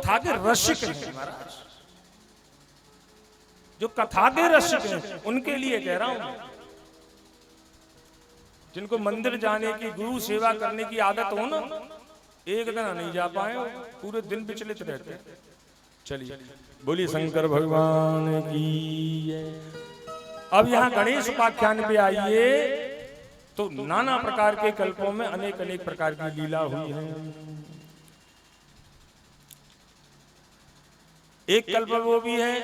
कथा के रसिक हैं महाराज, जो कथा के रसिक हैं उनके लिए कह रहा हूं, जिनको मंदिर जाने की, गुरु सेवा करने की आदत हो ना, एक दिन नहीं जा पाए, पूरे दिन विचलित रहते हैं। चलिए बोलिए शंकर भगवान की। अब यहां गणेश उपाख्यान पे आइए तो नाना प्रकार के कल्पों में अनेक अनेक प्रकार की लीला हुई है। एक कल्प वो भी है,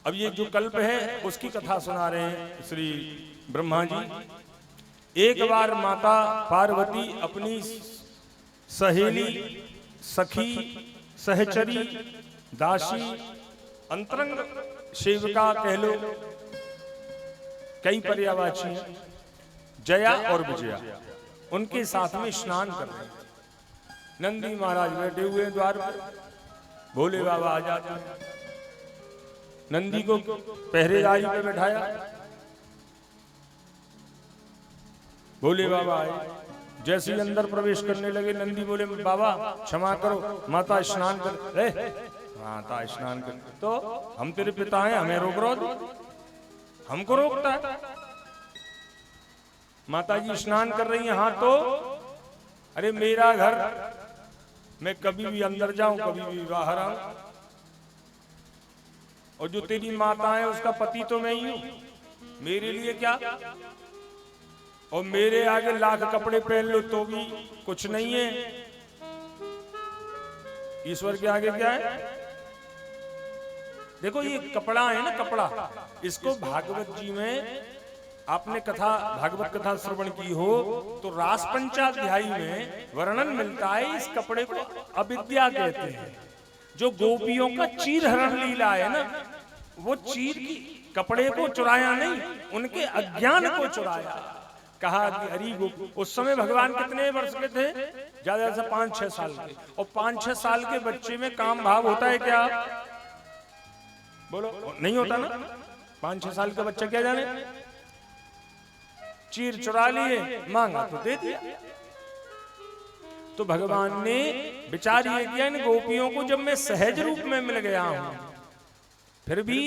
अब ये जो कल्प है उसकी कथा सुना रहे हैं श्री ब्रह्मा जी। एक बार माता पार्वती अपनी सहेली, सखी, सहचरी, दासी, अंतरंग सेविका कह लो, कई पर्यायवाची हैं, जया और विजया, उनके साथ में स्नान कर रहे हैं। नंदी महाराज बैठे हुए द्वार पर, भोले बाबा आ जाते हैं, नंदी को पहरेदारी पे बैठाया, भोले बाबा आए, जैसे ही अंदर प्रवेश करने लगे नंदी बोले बाबा क्षमा करो, माता स्नान कर, माता स्नान कर, तो हम तेरे पिता हैं, हमें रोक रहा, हमको रोकता है। माता जी स्नान कर रही हैं, हाँ तो अरे मेरा घर, मैं कभी भी अंदर जाऊं कभी भी बाहर आऊं, और जो तेरी माता है उसका पति तो मैं ही हूं, मेरे लिए क्या, और मेरे आगे लाख कपड़े पहन लो तो भी कुछ नहीं है, ईश्वर के आगे क्या है। देखो ये कपड़ा है ना, कपड़ा, इसको भागवत जी में आपने कथा, भागवत कथा श्रवण की हो तो रास पंचाध्यायी में वर्णन मिलता है, इस कपड़े को अविद्या कहते हैं। जो गोपियों का चीर हरण लीला है ना, वो चीर की कपड़े को चुराया नहीं, उनके अज्ञान को चुराया। कहा कि हरि गोपी, उस समय भगवान कितने वर्ष के थे, ज्यादा से 5-6 साल के, और 5-6 साल के बच्चे में काम भाव होता है क्या, बोलो नहीं होता ना। 5-6 साल का बच्चा क्या जाने, चीर चुरा लिए, मांगा तो दे दिया। तो भगवान ने विचार ये किया, इन गोपियों को जब मैं सहज रूप में मिल गया हूं, फिर भी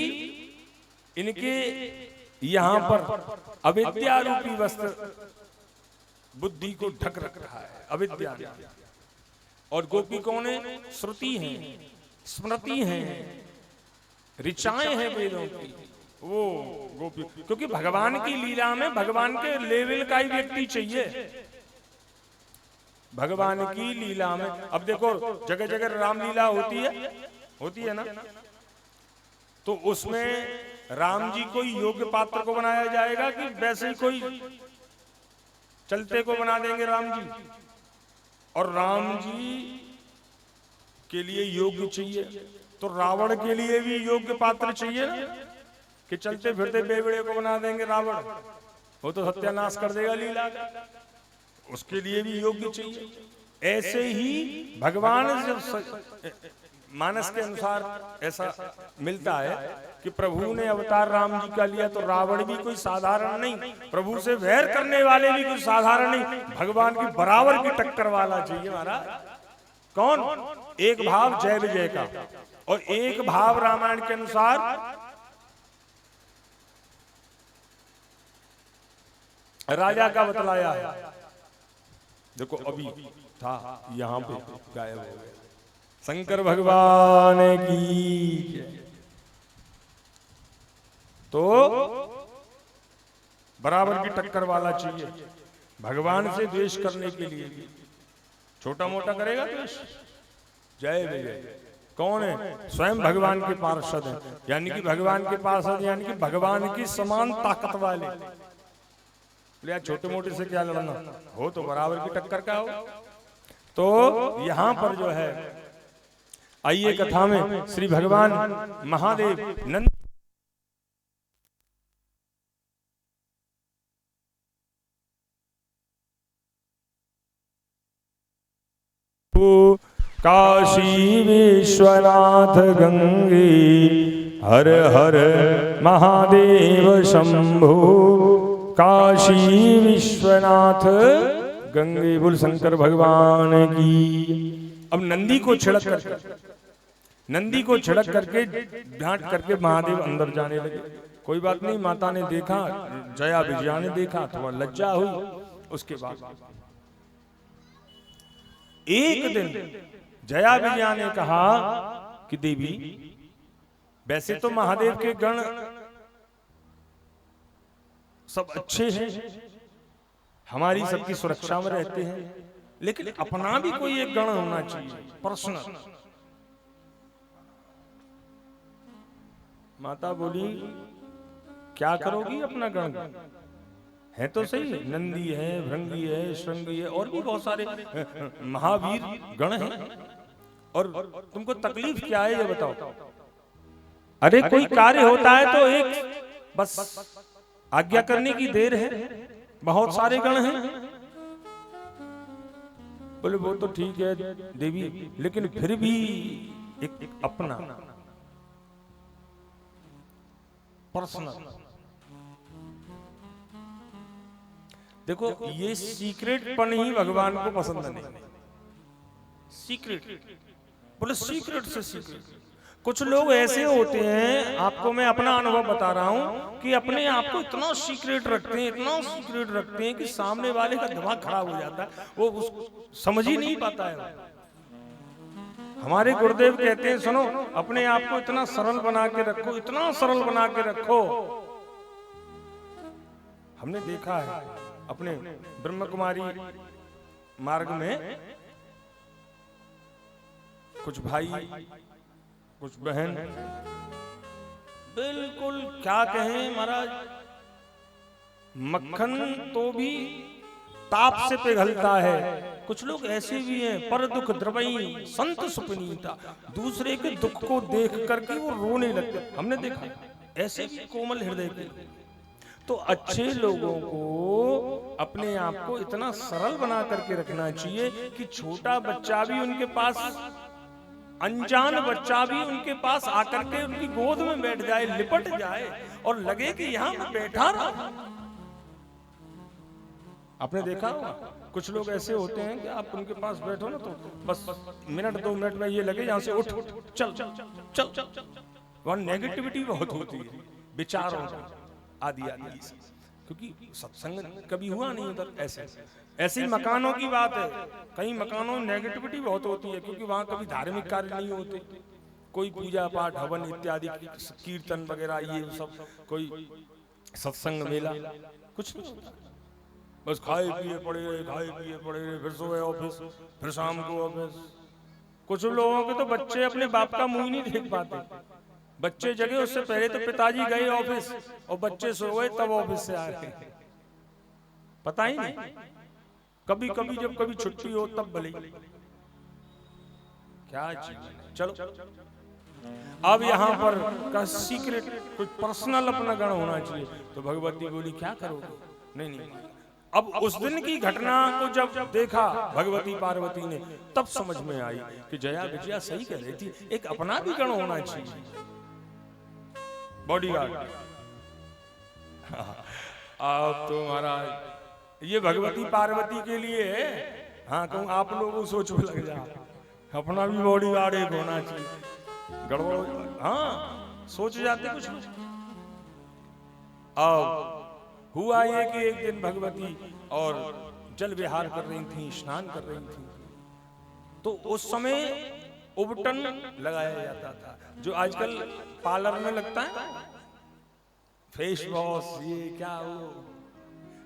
इनके यहां पर अविद्या रूपी वस्त्र बुद्धि को ढक रख रहा है, अविद्या। और गोपी कौन है, श्रुति हैं, स्मृति हैं, ऋचाएं हैं वेदों की, वो गोपी। क्योंकि भगवान की लीला में भगवान के लेवल का ही व्यक्ति चाहिए। भगवान की लीला में अब देखो जगह जगह रामलीला होती है ना, तो उसमें राम जी कोई योग्य पात्र को बनाया जाएगा कि वैसे ही कोई चलते को बना देंगे राम जी। और राम जी के लिए योग्य चाहिए, तो रावण के लिए भी योग्य पात्र चाहिए ना, कि चलते फिरते बेवड़े को बना देंगे रावण, वो तो सत्यानाश कर देगा लीला, उसके लिए भी योग्य चाहिए। ऐसे ही भगवान जब मानस के अनुसार ऐसा मिलता है कि प्रभु ने अवतार राम जी का लिया, तो रावण भी कोई साधारण नहीं, प्रभु से वैर करने वाले भी कोई साधारण नहीं, भगवान की बराबर की टक्कर वाला चाहिए महाराज। कौन, एक भाव जय विजय का, और एक भाव रामायण के अनुसार राजा का बतलाया है। देखो अभी था यहां पे गायब हो गया। शंकर भगवान की। तो बराबर की टक्कर वाला चाहिए। भगवान से द्वेष करने के लिए छोटा मोटा करेगा द्वेष, जय विजय। कौन है? स्वयं भगवान के पार्षद है, यानी कि भगवान के पार्षद, यानी कि भगवान की समान ताकत वाले। यार छोटे मोटे से क्या लड़ना, हो तो बराबर की टक्कर का हो। तो यहां पर जो है, आइए कथा में श्री भगवान महादेव नंद काशी विश्वनाथ गंगे हर हर महादेव शंभो। काशी विश्वनाथ गंगे बुल शंकर भगवान की। अब नंदी को छिड़क करके ढांट करके महादेव अंदर जाने लगे। कोई बात नहीं, माता ने देखा, जया विजया ने देखा, थोड़ा लज्जा हुई। उसके बाद एक दिन जया विजया ने कहा कि देवी, वैसे तो महादेव के गण सब अच्छे हैं, हमारी सबकी सुरक्षा में रहते हैं, लेकिन अपना भी कोई एक गण होना चाहिए, पर्सनल। माता बोली, क्या करोगी अपना गण? है तो सही, नंदी है, भृंगी है, श्रृंगी है, और भी बहुत सारे महावीर गण हैं, और तुमको तकलीफ क्या है ये बताओ। अरे कोई कार्य होता है तो एक बस आज्ञा करने की देर है, बहुत सारे गण हैं। बोले वो तो ठीक है देवी, लेकिन फिर भी एक अपना पर्सनल। देखो ये सीक्रेटपन ही भगवान को पसंद नहीं। सीक्रेट बोले, सीक्रेट से सीक्रेट। कुछ लोग ऐसे होते हैं, आपको मैं अपना अनुभव बता रहा हूं, कि अपने आप को इतना सीक्रेट रखते हैं, इतना सीक्रेट रखते हैं कि सामने वाले का दिमाग खराब हो जाता है, वो समझ ही नहीं पाता है। हमारे गुरुदेव कहते हैं, सुनो, अपने आप को इतना सरल बना के रखो, इतना सरल बना के रखो। हमने देखा है अपने ब्रह्म कुमारी मार्ग में, कुछ भाई, कुछ बहन, बिल्कुल क्या कहें महाराज, मक्खन तो भी ताप से पिघलता है। कुछ लोग ऐसे भी हैं, पर दुख द्रवई संत सुपनीता, दूसरे के दुख को देख करके वो रोने लगते। हमने देखा ऐसे भी कोमल हृदय के। तो अच्छे लोगों को अपने आप को इतना सरल बना करके रखना चाहिए कि छोटा बच्चा भी उनके पास, अनजान बच्चा भी उनके पास आकर के उनकी गोद में बैठ जाए, लिपट जाए, और लगे कि यहां मैं बैठा रहा। आपने देखा होगा कुछ लोग ऐसे होते हैं कि आप उनके पास बैठो ना, तो बस मिनट 2 मिनट में ये लगे यहां से उठ, चल चल चल चल। वहां नेगेटिविटी बहुत होती है, विचारों आदि आदि, क्योंकि सत्संग कभी हुआ नहीं उधर। ऐसे मकानों की बात है, कई मकानों में नेगेटिविटी बहुत होती है, क्योंकि वहां कभी धार्मिक कार्य नहीं होते, कोई पूजा पाठ हवन इत्यादि कीर्तन वगैरह ये सब, कोई सत्संग मेला कुछ नहीं होता। बस खाए पिए पड़े रहे, फिर सुबह ऑफिस, फिर शाम को ऑफिस। कुछ लोगों के तो बच्चे अपने बाप का मुंह नहीं देख पाते। बच्चे जगे उससे पहले तो पिताजी गए ऑफिस, और बच्चे सो गए तब ऑफिस से आए, पता ही नहीं। कभी कभी जब कभी छुट्टी हो तब भले, क्या चीज। चलो अब यहाँ पर का सीक्रेट, कुछ पर्सनल अपना गण होना चाहिए। तो भगवती बोली, क्या करोगे? नहीं। अब उस दिन की घटना को जब देखा भगवती पार्वती ने, तब समझ में आई कि जया विजया सही कह रही थी, एक अपना भी गण होना चाहिए, बॉडीगार्ड। अब तो महाराज ये भगवती पार्वती के लिए है। हाँ कहूँ आप लोगों सोच में लग जा, अपना भी बॉडीगार्ड एक होना चाहिए। गड़बड़, हाँ सोच जाते कुछ। अब हुआ ये कि एक दिन भगवती और जल विहार कर रही थी, स्नान कर रही थी, तो उस समय उबटन लगाया जाता था, जो आजकल पार्लर में लगता है, फेस वॉश, ये क्या वो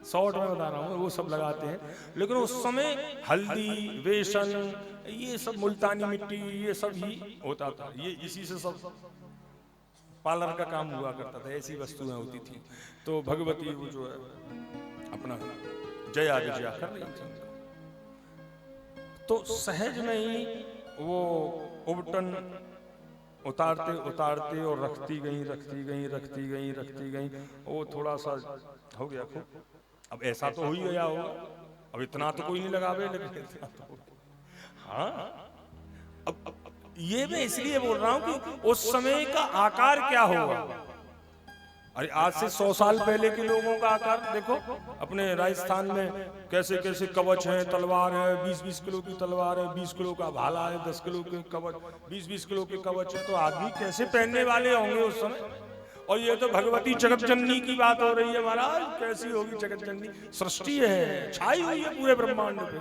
शॉर्ट में बता रहा हूँ, वो सब लगाते हैं। लेकिन उस समय हल्दी, बेसन, ये सब मुल्तानी मिट्टी, ये सब ही होता था। ये इसी से सब पार्लर का काम हुआ करता था, ऐसी वस्तुएं होती थी। तो भगवती वो जो है अपना जया विजया कर रही थी, तो सहज में ही वो उबटन उतारते और रखती गई, वो थोड़ा सा हो गया खूब। अब ऐसा तो हो ही गया होगा, अब इतना तो कोई नहीं लगावे, लेकिन इतना तो हाँ। अब ये मैं इसलिए बोल रहा हूं कि उस समय का आकार क्या होगा। अरे आज से 100 साल पहले के लोगों का आकार देखो, अपने राजस्थान में कैसे कैसे कवच है, तलवार है, 20-20 किलो की तलवार है, 20 किलो का भाला है, 10 किलो के कवच, 20-20 किलो के कवच है, तो आदमी कैसे पहनने वाले होंगे उस समय। और ये तो भगवती जगत जननी की बात हो रही है महाराज, कैसी होगी जगत जननी, सृष्टि है, छाई हुई है पूरे ब्रह्मांड पे,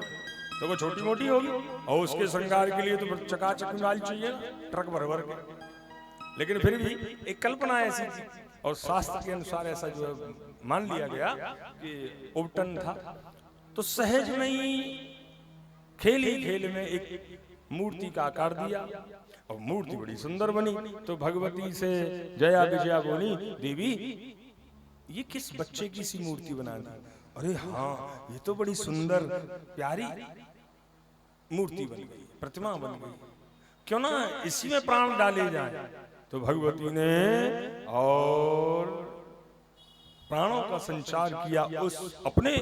तो वो छोटी मोटी होगी। और उसके श्रृंगार के लिए तो चकाचक माल चाहिए, ट्रक भर भर के। लेकिन फिर भी एक कल्पना ऐसी थी, और शास्त्र के अनुसार ऐसा जो मान लिया गया कि उपटन था। तो सहज में ही खेल ही खेल में एक मूर्ति का आकार दिया, और मूर्ति बड़ी सुंदर बनी। तो भगवती से जया विजया बोली, देवी ये किस बच्चे की सी मूर्ति बना दी? अरे हाँ, ये तो बड़ी सुंदर प्यारी मूर्ति बन गई, प्रतिमा बन गई, क्यों ना इसी में प्राण डाले जाए। तो भगवती ने और प्राणों का संचार किया, उस अपने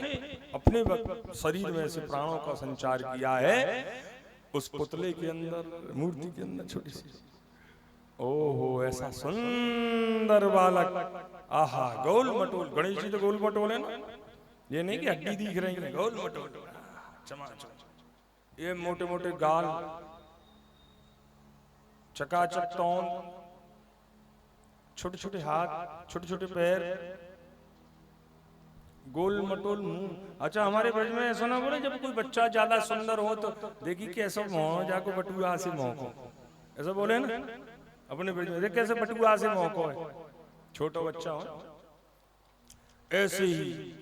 शरीर में से प्राणों का संचार किया है उस पुतले के अंदर, मूर्ति के अंदर छोटी सी। ओहो, ऐसा सुंदर बालक, आहा, गोल मटोल। गणेश जी तो गोल मटोल है ना, ये नहीं कि हड्डी दिख रही है, गोल मटोल, चमाचम, ये मोटे मोटे गाल, चकाचक तौन, छोटे छोटे हाथ, छोटे छोटे पैर, गोल मटोल मुंह। अच्छा, हमारे ब्रज में ऐसा ना बोले, जब कोई बच्चा ज्यादा सुंदर हो तो देखी कैसे मोह जाको बटुआ से मोह को, ऐसा बोले ना अपने ब्रज में, देख कैसे बटुआ से मोह को है, छोटा बच्चा हो। ऐसे ही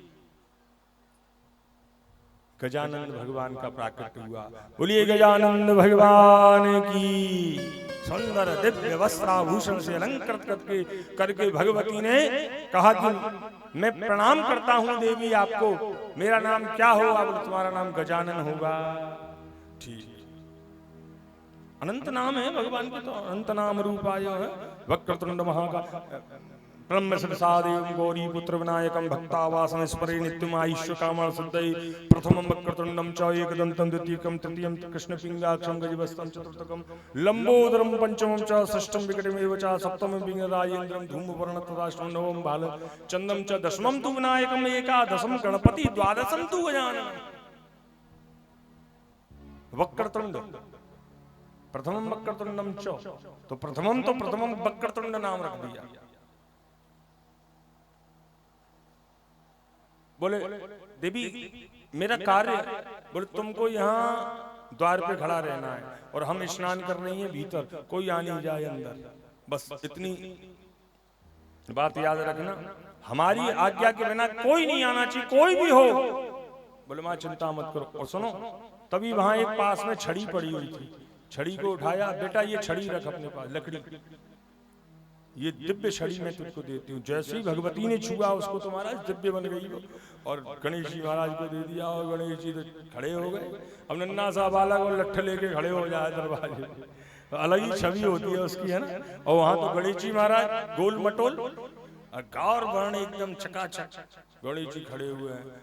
गजानंद भगवान का प्राकट्य हुआ। बोलिए गजानंद भगवान की। सुंदर दिव्य वस्त्राभूषण से अलंकृत करके भगवती ने कहा कि मैं प्रणाम करता हूं देवी आपको, मेरा नाम क्या होगा? बोले तुम्हारा नाम गजानन होगा। ठीक, अनंत नाम है भगवान के, तो अनंत नाम रूपाय है। वक्रतुंड महाकाय ब्रह्म संसादेव गौरी पुत्र विनायकम भक्तावासन स्मरे नित्यम आयुष्य कामण सिद्धये प्रथमं वक्रतुंडम च एकदंतं द्वितीयकं तृतीयं कृष्ण पिंगाक्षं गजवस्तं चतुर्थकं लंबोदरं पंचमं च षष्ठं विकटमेव च सप्तमं पिंगराजेन्द्रं धूमवर्ण तदाष्टमं नवमं बाल चंदं च दशमं तु विनायकं एकादशं गणपति द्वादशं तु गजानन। वक्रतुंड प्रथमं वक्रतुंडम च, तो प्रथमं वक्रतुंड नाम रख दिया। बोले देवी मेरा कार्य, बोले तुमको यहाँ द्वार पे खड़ा रहना है और हम स्नान कर रही हैं भीतर, कोई आ नहीं जाए अंदर, बस इतनी बात याद रखना। हमारी आज्ञा के बिना कोई नहीं आना चाहिए, कोई भी हो। बोले मां चिंता मत करो। और सुनो, तभी वहां एक पास में छड़ी पड़ी हुई थी, छड़ी को उठाया, बेटा ये छड़ी रख अपने पास, लकड़ी, ये दिव्य छड़ी मैं तुझको देती हूँ। जैसे ही भगवती ने छुआ उसको तो महाराज दिव्य बन गई वो, और गणेश जी महाराज को दे दिया, और गणेश जी तो खड़े हो गए। अब नन्ना सा बालक और लट्ठ लेके खड़े हो जाए दरवाजे, तो अलग ही छवि होती है उसकी, है ना। और वहां तो गणेश जी महाराज गोल मटोल और गौर वर्ण एकदम चकाचक, गणेश जी खड़े हुए हैं।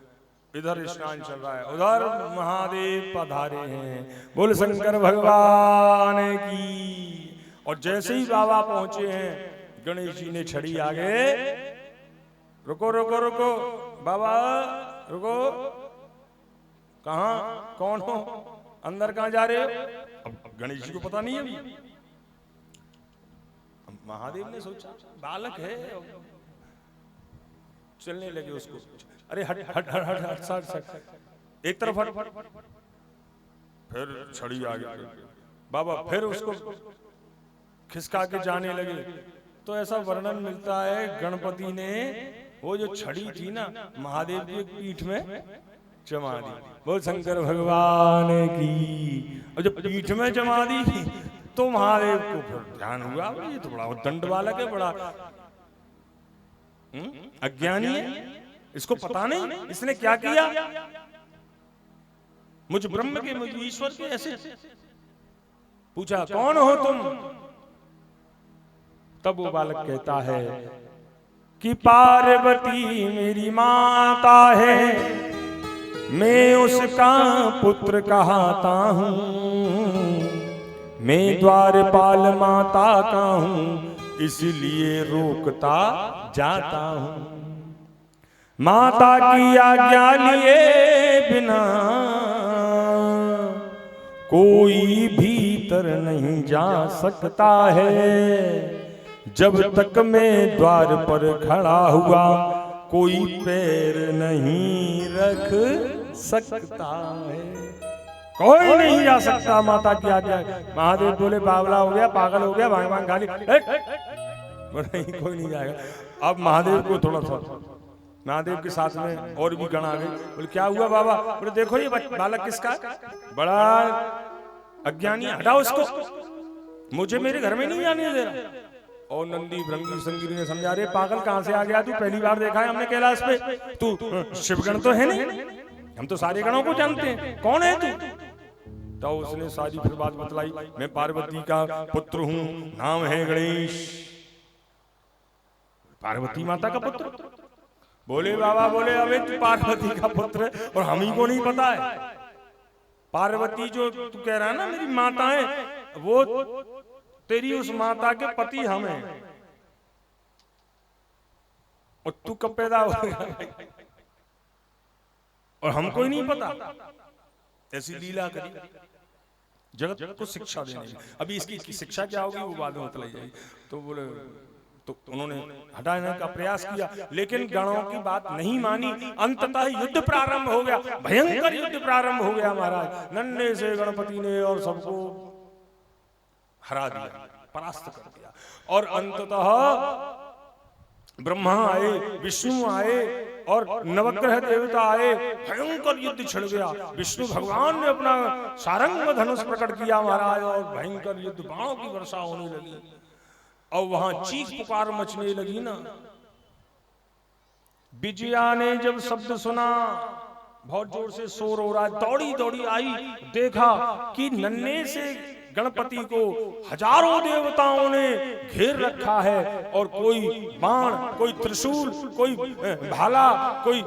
इधर स्नान चल रहा है, उधर महादेव पधारे हैं। बोल शंकर भगवान की। और जैसे ही बाबा पहुंचे हैं, गणेश जी ने छड़ी आगे, रुको रुको रुको बाबा रुको, कहां कौन हो, अंदर कहां जा रहे हो? अब गणेश जी को पता नहीं है अभी। महादेव ने सोचा बालक है, चलने लगे उसको, अरे हट हट हट हट हट सट सट, एक तरफ हट, फिर छड़ी आ गई। बाबा फिर उसको खिसका के जाने लगे। तो ऐसा वर्णन मिलता है, गणपति ने वो जो छड़ी थी ना महादेव की पीठ में जमा दी। बोल शंकर भगवान की। और जब पीठ में जमा दी तो महादेव को फिर ध्यान हुआ, ये तो बड़ा दंड बालक है, बड़ा अज्ञानी है, इसको पता नहीं इसने क्या किया, मुझ ब्रह्म के मुझ ईश्वर के ऐसे। पूछा कौन हो तुम? तब वो बालक कहता है कि पार्वती मेरी माता है, मैं उसका पुत्र कहता हूँ, मैं द्वारपाल माता का हूँ, इसलिए रोकता जाता हूं। माता की आज्ञा लिए बिना कोई भीतर नहीं जा सकता है। जब तक मैं द्वार पर खड़ा हुआ कोई पैर नहीं रख सकता है। कोई नहीं जा सकता माता की आज्ञा। महादेव बोले बावला हो गया, पागल हो गया, भांग भांग खाली, नहीं कोई नहीं जाएगा। अब महादेव को थोड़ा सा, महादेव के साथ में और भी गण आ गए। बोले क्या हुआ बाबा? बोले देखो ये बालक किसका, बड़ा अज्ञानी, हटाओ इसको, मुझे मेरे घर में नहीं जाने दे रहा। और नंदी भृंगी संगिरी ने समझा, रहे पागल कहां से आ गया तू? पहली बार देखा है हमने कैलाश पे, तू शिवगण तो है नहीं, हम तो सारे गणों को जानते हैं, कौन है तू? तो उसने सारी फिर बात बतलाई, मैं पार्वती का पुत्र हूं, नाम है गणेश। पार्वती माता का पुत्र? बोले बाबा, बोले अबे तू पार्वती का पुत्र है और हम ही को नहीं पता है। पार्वती जो तू कह रहा है ना मेरी माता है, वो तेरी उस माता के पति हम हैं, और तू कब पैदा हो गया और हमको ही नहीं पता। ऐसी लीला करी जगत को शिक्षा देने की। अभी इसकी शिक्षा क्या होगी वो बाद में बतलाई जाएगी। तो बोले, तो उन्होंने हटाने का प्रयास किया, लेकिन गणों की बात नहीं मानी। अंततः युद्ध प्रारंभ हो गया, भयंकर युद्ध प्रारंभ हो गया महाराज। नन्हे से गणपति ने और सबको हरा दिया, परास्त कर दिया। और अंततः ब्रह्मा आए, विष्णु आए और नवग्रह देवता आए, भयंकर युद्ध छिड़ गया। विष्णु भगवान ने अपना सारंग धनुष प्रकट किया महाराज, और भयंकर युद्ध, बाणों की वर्षा होने लगी। और वहां चीख पुकार मचने लगी ना। विजया ने जब शब्द सुना, बहुत जोर से शोर हो रहा है, दौड़ी दौड़ी आई, देखा कि नन्हे से गणपति को हजारों देवताओं ने घेर रखा है, और कोई बाण, कोई त्रिशूल, कोई भाला, कोई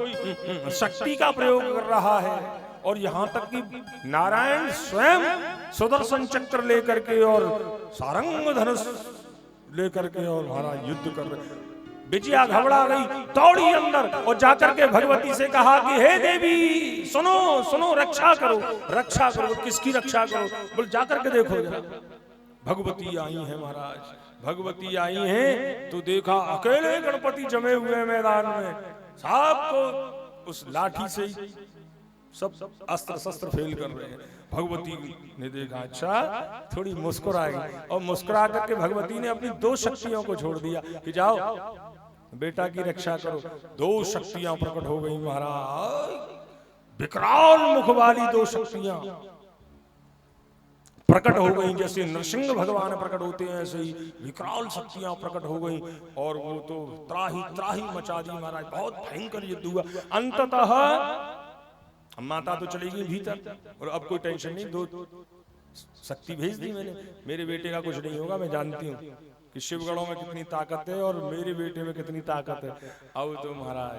शक्ति का प्रयोग कर रहा है। और यहां तक कि नारायण स्वयं सुदर्शन चक्र लेकर के और सारंग धनुष लेकर के और महाराज युद्ध कर रहे। विजया घबरा गई, दौड़ी अंदर और जाकर के भगवती से कहा कि हे देवी सुनो सुनो, रक्षा करो, रक्षा करो। किसकी रक्षा करो? बोल जाकर के देखो जरा। भगवती आई है महाराज, भगवती आई हैं तो देखा अकेले गणपति जमे हुए मैदान में, सबको उस लाठी से सब अस्त्र शस्त्र फेल कर रहे हैं। भगवती ने देखा, अच्छा थोड़ी मुस्कुराएगी, और मुस्कुरा करके भगवती ने अपनी दो शक्तियों को छोड़ दिया कि जाओ बेटा की रक्षा करो। दो शक्तियां प्रकट हो गई महाराज, विकराल मुख वाली दो शक्तियां प्रकट हो गई। जैसे नरसिंह भगवान प्रकट होते हैं, ऐसे ही विकराल शक्तियां प्रकट हो गई, और वो तो त्राही त्राही मचा दी महाराज। बहुत भयंकर युद्ध हुआ। अंततः माता तो चली गई भीतर, और अब कोई टेंशन नहीं, दो शक्ति भेज दी मैंने, मेरे बेटे का कुछ नहीं होगा। मैं जानती हूँ कि शिवगणों में कितनी ताकत है और मेरे बेटे में कितनी ताकत है। अब तो महाराज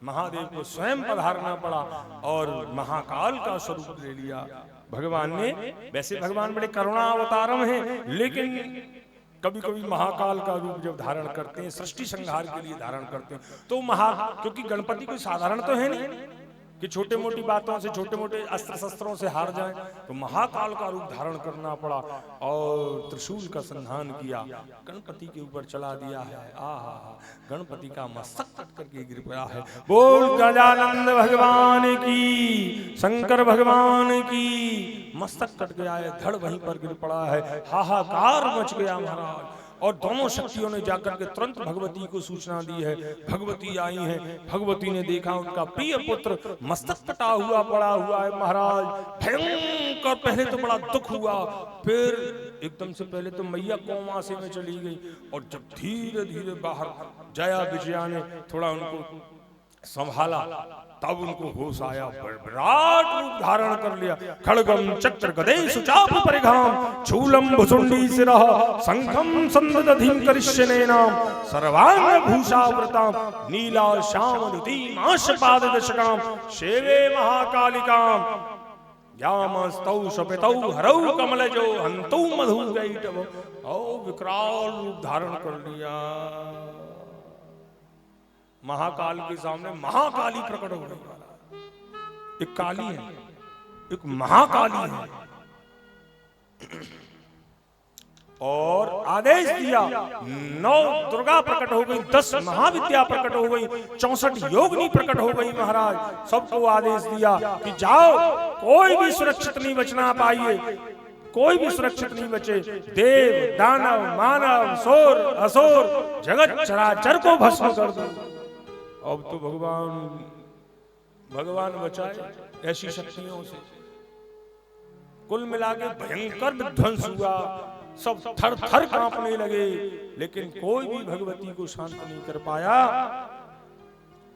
महादेव को स्वयं पधारना पड़ा और महाकाल का स्वरूप ले लिया भगवान ने। वैसे भगवान बड़े करुणा अवतारम हैं, लेकिन कभी कभी महाकाल का रूप जब धारण करते हैं, सृष्टि संहार के लिए धारण करते हैं, तो क्योंकि गणपति कोई साधारण तो है नहीं कि छोटे मोटी बातों से, छोटे मोटे अस्त्र शस्त्रों से हार जाए, तो महाकाल का रूप धारण करना पड़ा और त्रिशूल का संधान किया, गणपति के ऊपर चला दिया है। आहा, गणपति का मस्तक कट करके गिर पड़ा है। बोल गजानंद भगवान की, शंकर भगवान की, मस्तक कट गया है, धड़ वहीं पर गिर पड़ा है। हाहाकार मच गया महाराज। और दोनों शक्तियों ने जाकर के तुरंत भगवती को सूचना दी है। भगवती आई हैं, भगवती ने देखा उनका प्रिय पुत्र मस्तक कटा हुआ पड़ा हुआ है महाराज। भयंकर पहले तो बड़ा दुख हुआ, फिर एकदम से पहले तो मैया कोमा से में चली गई, और जब धीरे धीरे बाहर जया विजया ने थोड़ा उनको संभाला, तब उनको होश आया, विराट रूप धारण कर लिया। खड्गम चक्र गदे सुचाप परिघाम शूलम भुसुंडी सिरः शंखम संदधीं करिष्यनेनाम सर्वांग भूषावृताम नीला श्याम द्युतिमाश पाददशकाम शेवे महाकालिकाम। ज्ञामस्तौ शपितौ हरौ कमलजो हन्तौ मधुकैटभ। ओ विकराल रूप धारण कर लिया। महाकाल के सामने महाकाली प्रकट हो गई। एक काली है, एक महाकाली है। और आदेश दिया, 9 दुर्गा प्रकट हो गई, 10 महाविद्या प्रकट हो गई, 64 योगिनी प्रकट हो गई। महाराज सबको आदेश दिया कि जाओ, कोई भी सुरक्षित नहीं बचना पाइए, कोई भी सुरक्षित नहीं बचे। देव दानव मानव सोर असुर जगत चराचर को भस्म कर दो। अब तो भगवान बचाए ऐसी शक्तियों से। कुल मिला के भयंकर विध्वंस हुआ, सब थर थर कांपने लगे, लेकिन कोई भी भगवती को शांत नहीं कर पाया।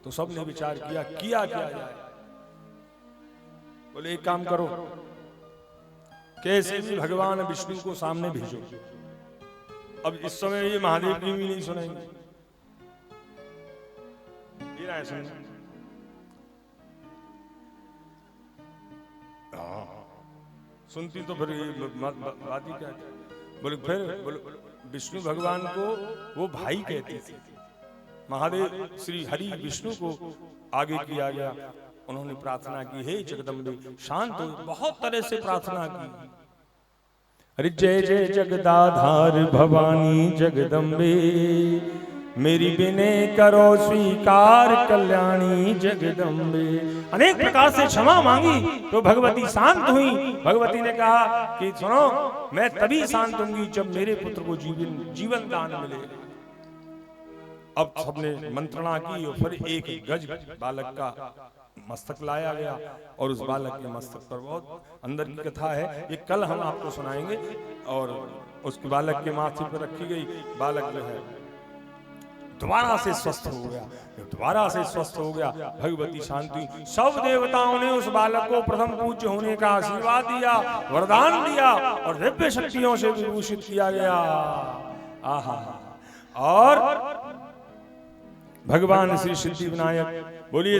तो सबने विचार किया क्या जाए। बोले एक काम करो, कैसे भी भगवान विष्णु को सामने भेजो। अब इस समय ये महादेव की भी नहीं सुनेंगे। सुनती तो फिर बात ही क्या। बोले फिर विष्णु भगवान को वो भाई कहते थे। महादेव श्री हरि विष्णु को आगे किया गया। उन्होंने प्रार्थना की, हे जगदम्बे शांत हो। बहुत तरह से प्रार्थना की। अरे जय जय जगदाधार भवानी जगदम्बे, मेरी विनय करो स्वीकार कल्याणी जगदम्बे। अनेक प्रकार से क्षमा मांगी तो भगवती शांत हुई। भगवती ने कहा कि सुनो, मैं तभी शांत होंगी जब मेरे पुत्र को जीवन दान मिलेगा। अब सबने मंत्रणा की और फिर एक गज बालक का मस्तक लाया गया और उस बालक के मस्तक पर बहुत अंदर की कथा है, ये कल हम आपको सुनाएंगे। और उस बालक के माथे पर रखी गई। बालक जो है दोबारा से स्वस्थ हो गया। जब दोबारा से स्वस्थ हो गया, भगवती शांति, सब देवताओं ने उस बालक को प्रथम पूज्य होने का आशीर्वाद दिया, वरदान दिया और दिव्य शक्तियों से विभूषित किया गया। आहा। और भगवान श्री सिद्धि विनायक, बोलिए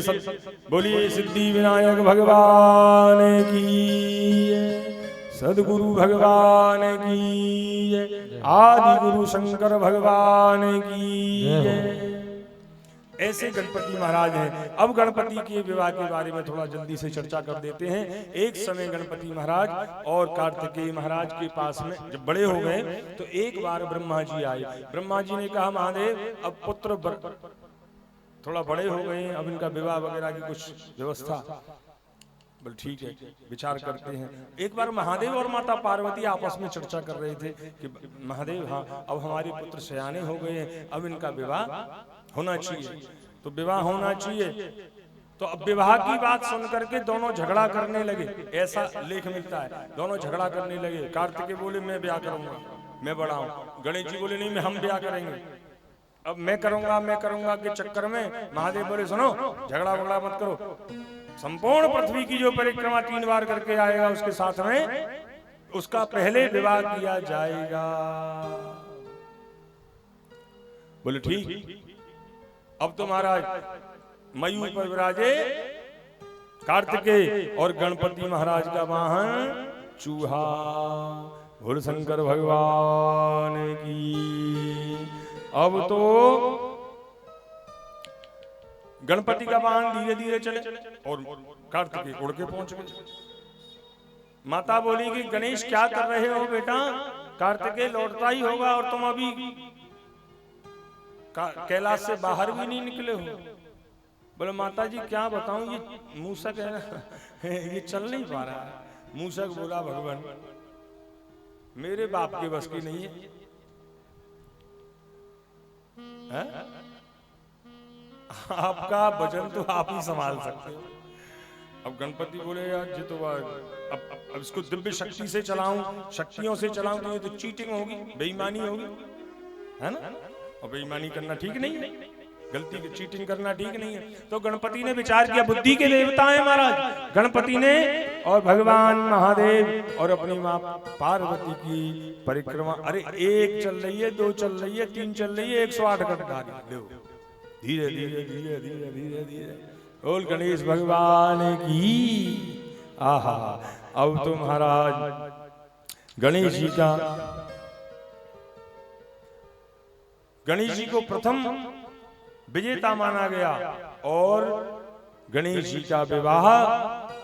सिद्धि विनायक भगवान की, सदगुरु भगवान की, आदि गुरु शंकर भगवान की। ऐसे गणपति महाराज हैं। अब गणपति के विवाह के बारे में थोड़ा जल्दी से चर्चा कर देते हैं। एक समय गणपति महाराज और कार्तिकेय महाराज के पास में जब बड़े हो गए तो एक बार ब्रह्मा जी आए। ब्रह्मा जी ने कहा, महादेव अब पुत्र थोड़ा बड़े हो गए, अब इनका विवाह वगैरह की कुछ व्यवस्था। बोले ठीक है, विचार करते हैं। एक बार महादेव और माता पार्वती आपस में चर्चा कर रहे थे कि महादेव, हाँ अब हमारे पुत्र सयाने हो गए हैं, अब इनका विवाह होना चाहिए। तो विवाह होना चाहिए। तो अब विवाह की बात सुन करके दोनों झगड़ा करने लगे, ऐसा लेख मिलता है। दोनों झगड़ा करने लगे। कार्तिकेय बोले मैं ब्याह करूंगा, मैं बड़ा हूं। गणेश जी बोले नहीं, हम ब्याह करेंगे। अब मैं करूंगा के चक्कर में महादेव बोले सुनो, झगड़ा वगड़ा मत करो। संपूर्ण पृथ्वी की जो परिक्रमा 3 बार करके आएगा उसके साथ में उसका पहले विवाह किया जाएगा। बोले ठीक। अब तो महाराज मयूर पर विराजे कार्तिकेय और गणपति महाराज का वाहन चूहा। भोले शंकर भगवान की। अब तो गणपति का वाहन धीरे धीरे चले और कार्तिकेय उड़ के पहुंच गए। माता बोली कि गणेश क्या कर रहे हो बेटा, कार्तिकेय लौटता ही होगा और तुम अभी कैलाश से बाहर भी नहीं निकले हो। बोले माता जी क्या बताऊं, ये मूसक है ना ये चल नहीं पा रहा है। मूसक बोला भगवान मेरे बाप के बस की नहीं है। आपका वजन तो आप ही संभाल सकते हो। अब गणपति बोले यार ये तो अब इसको दिव्य शक्ति से चलाऊं, शक्तियों से चलाऊं तो ये तो चीटिंग होगी, बेईमानी होगी, है ना। और बेईमानी करना ठीक नहीं है, गलती की चीटिंग करना ठीक नहीं है। तो गणपति ने विचार किया, बुद्धि के देवता है महाराज। गणपति ने और भगवान महादेव और अपनी मां पार्वती की परिक्रमा, अरे 1 चल रही है, 2 चल रही है, 3 चल रही है, 108 गणपति धीरे धीरे धीरे धीरे धीरे धीरे। बोल गणेश भगवान की। आहा। अब तो महाराज गणेश जी को प्रथम विजेता माना गया और गणेश जी का विवाह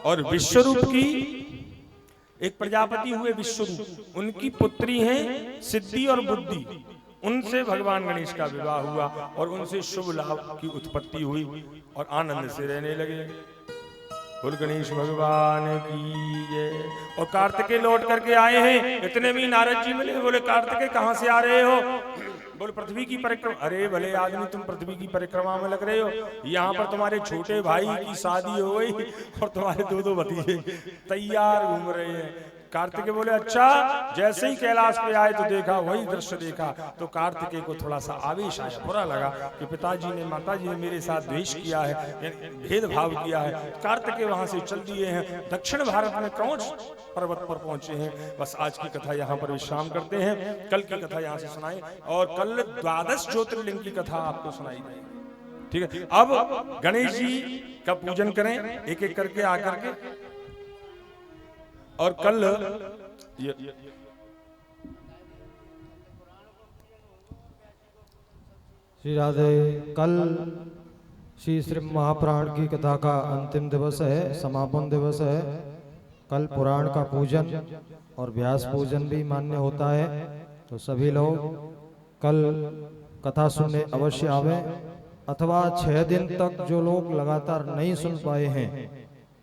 और विश्वरूप की एक प्रजापति हुए विश्वरूप, उनकी पुत्री हैं सिद्धि और बुद्धि, उनसे भगवान गणेश का विवाह हुआ और उनसे शुभ लाभ की उत्पत्ति हुई और आनंद से रहने लगे। बोल गणेश भगवान की जय। और कार्तिकेय लौट करके आए हैं, इतने में नारद जी मिले, बोले कार्तिकेय कहां से आ रहे हो? बोले पृथ्वी की परिक्रमा। अरे भले आदमी, तुम पृथ्वी की परिक्रमा में लग रहे हो, यहाँ पर तुम्हारे छोटे भाई की शादी हो गई और तुम्हारे दो भतीजे तैयार घूम रहे हैं। कार्तिकेय बोले अच्छा। जैसे ही कैलाश पे आए तो देखा, वही दृश्य देखा तो कार्तिकेय को थोड़ा सा आवेश आया, बुरा लगा कि पिताजी ने माताजी ने मेरे साथ द्वेष किया है, भेदभाव किया है। कार्तिकेय वहां से चल दिए हैं, दक्षिण भारत में क्रौंच पर्वत पर पहुंचे हैं। बस आज की कथा यहाँ पर विश्राम करते हैं, कल की कथा यहाँ से सुनाई और कल 12 ज्योतिर्लिंग की कथा आपको सुनाई जाएगी। ठीक है, अब गणेश जी का पूजन करें एक एक करके आकर के। और कल श्री राधे, कल श्री श्री महापुराण की कथा का अंतिम दिवस है, समापन दिवस है। कल पुराण का पूजन और व्यास पूजन भी मान्य होता है, तो सभी लोग कल कथा सुनने अवश्य आवे। अथवा 6 दिन तक जो लोग लगातार नहीं सुन पाए हैं,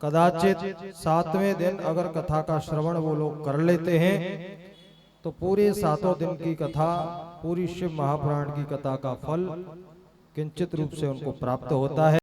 कदाचित 7वें दिन अगर कथा का श्रवण वो लोग कर लेते हैं तो पूरे 7 दिन की कथा, पूरी शिव महापुराण की कथा का फल किंचित रूप से उनको प्राप्त होता है।